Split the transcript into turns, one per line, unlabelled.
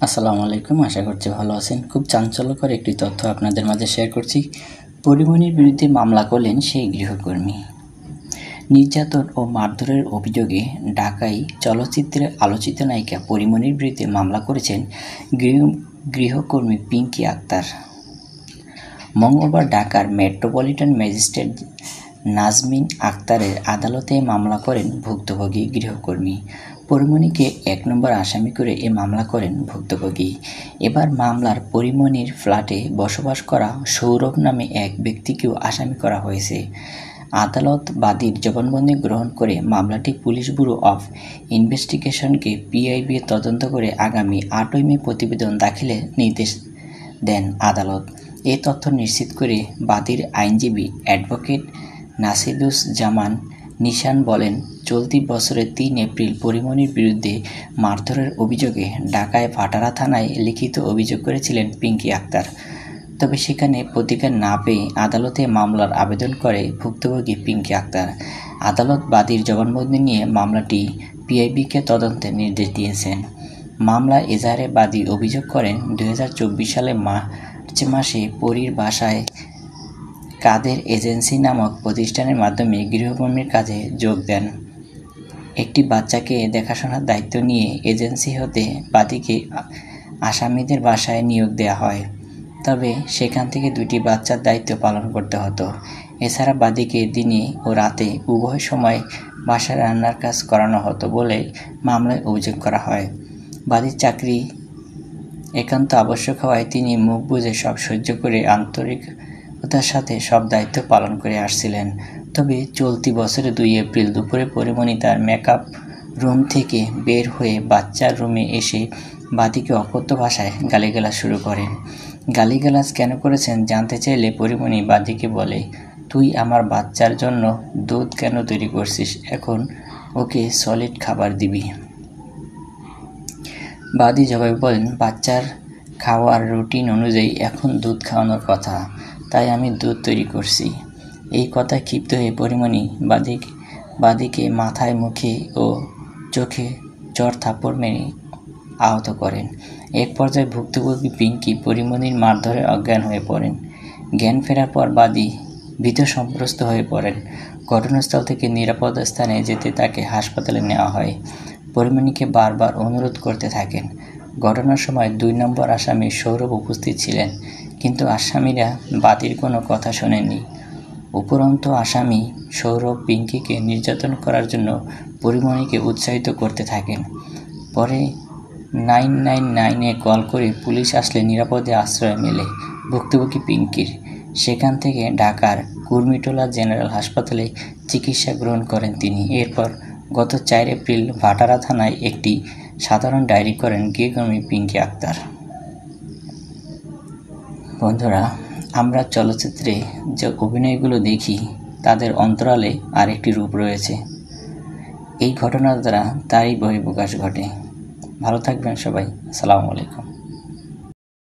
আসসালামু আলাইকুম। আশা করছি ভালো আছেন। খুব চাঞ্চল্যকর একটি তথ্য আপনাদের মাঝে শেয়ার করছি। পরিমণির বিরুদ্ধে মামলা করলেন সেই গৃহকর্মী। নির্যাতন ও মারধরের অভিযোগে ঢাকায় চলচ্চিত্রে আলোচিত নায়িকা পরিমণির বিরুদ্ধে মামলা করেছেন গৃহকর্মী পিঙ্কি আক্তার। মঙ্গলবার ঢাকার মেট্রোপলিটন ম্যাজিস্ট্রেট নাজমিন আক্তারের আদালতে মামলা করেন ভুক্তভোগী গৃহকর্মী। পরিমণিকে ১ নম্বর আসামি করে এ মামলা করেন ভুক্তভোগী। এবার মামলার পরিমণির ফ্ল্যাটে বসবাস করা সৌরভ নামে এক ব্যক্তিকেও আসামি করা হয়েছে। আদালত বাদীর জবানবন্দি গ্রহণ করে মামলাটি পুলিশ ব্যুরো অফ ইনভেস্টিগেশনকে পিআইবি তদন্ত করে আগামী ৮ই মে প্রতিবেদন দাখিলের নির্দেশ দেন আদালত। এ তথ্য নিশ্চিত করে বাদীর আইনজীবী অ্যাডভোকেট নাসিরুজ্জামান নিশান বলেন, চলতি বছরের ৩ এপ্রিল পরিমণির বিরুদ্ধে মারধরের অভিযোগে ঢাকায় ভাটারা থানায় লিখিত অভিযোগ করেছিলেন পিঙ্কি আক্তার। তবে সেখানে প্রতিকার না পেয়ে আদালতে মামলার আবেদন করে ভুক্তভোগী পিঙ্কি আক্তার। আদালত বাদীর জবানবন্দি নিয়ে মামলাটি পিআইবিকে তদন্তের নির্দেশ দিয়েছেন। মামলা এজাহারে বাদী অভিযোগ করেন, ২০২৪ সালে মার্চ মাসে পরীর বাসায় কাদের এজেন্সি নামক প্রতিষ্ঠানের মাধ্যমে গৃহকর্মীর কাজে যোগ দেন। একটি বাচ্চাকে দেখাশোনার দায়িত্ব নিয়ে এজেন্সি হতে বাদীকে আসামিদের বাসায় নিয়োগ দেওয়া হয়। তবে সেখান থেকে ২টি বাচ্চার দায়িত্ব পালন করতে হতো। এছাড়া বাদীকে দিনে ও রাতে উভয় সময় বাসায় রান্নার কাজ করানো হতো বলে মামলায় অভিযোগ করা হয়। বাদীর চাকরি একান্ত আবশ্যক হওয়ায় তিনি মুখ বুজে সব সহ্য করে আন্তরিকতার সাথে সব দায়িত্ব পালন করে আসছিলেন। তবে চলতি বছরের ২ এপ্রিল দুপুরে পরিমণি তার মেকআপ রুম থেকে বের হয়ে বাচ্চার রুমে এসে বাদীকে অকথ্য ভাষায় গালিগালাজ শুরু করেন। গালিগালাজ কেন করেছেন জানতে চাইলে পরিমণি বাদীকে বলে, তুই আমার বাচ্চার জন্য দুধ কেন তৈরি করছিস? এখন ওকে সলিড খাবার দিবি। বাদী জবাবে বলেন, বাচ্চার খাওয়ার রুটিন অনুযায়ী এখন দুধ খাওয়ানোর কথা, তাই আমি দুধ তৈরি করছি। এই কথায় ক্ষিপ্ত হয়ে পরিমণি বাদীকে মাথায়, মুখে ও চোখে চড় থাপ্পড় মেরে আহত করেন। এক পর্যায়ে ভুক্তভোগী পিঙ্কি পরিমণির মারধরে অজ্ঞান হয়ে পড়েন। জ্ঞান ফেরার পর বাদী ভীত সন্ত্রস্ত হয়ে পড়েন। ঘটনাস্থল থেকে নিরাপদ স্থানে যেতে তাকে হাসপাতালে নেওয়া হয়। পরিমণিকে বারবার অনুরোধ করতে থাকেন। ঘটনার সময় ২ নম্বর আসামি সৌরভ উপস্থিত ছিলেন, কিন্তু আসামিরা বাদীর কোনো কথা শোনেননি। উপরন্তু আসামি সৌরভ পিঙ্কিকে নির্যাতন করার জন্য পরিমণিকে উৎসাহিত করতে থাকেন। পরে 999-এ কল করে পুলিশ আসলে নিরাপদে আশ্রয় মেলে ভুক্তভোগী পিঙ্কির। সেখান থেকে ঢাকার কুর্মিটোলা জেনারেল হাসপাতালে চিকিৎসা গ্রহণ করেন তিনি। এরপর গত ৪ এপ্রিল ভাটারা থানায় একটি সাধারণ ডায়েরি করেন গৃহকর্মী পিঙ্কি আক্তার। বন্ধুরা, আমরা চলচ্চিত্রে যে অভিনয়গুলো দেখি তাদের অন্তরালে আরেকটি রূপ রয়েছে। এই ঘটনার দ্বারা তারই বহিঃপ্রকাশ ঘটে। ভালো থাকবেন সবাই। আসসালামু আলাইকুম।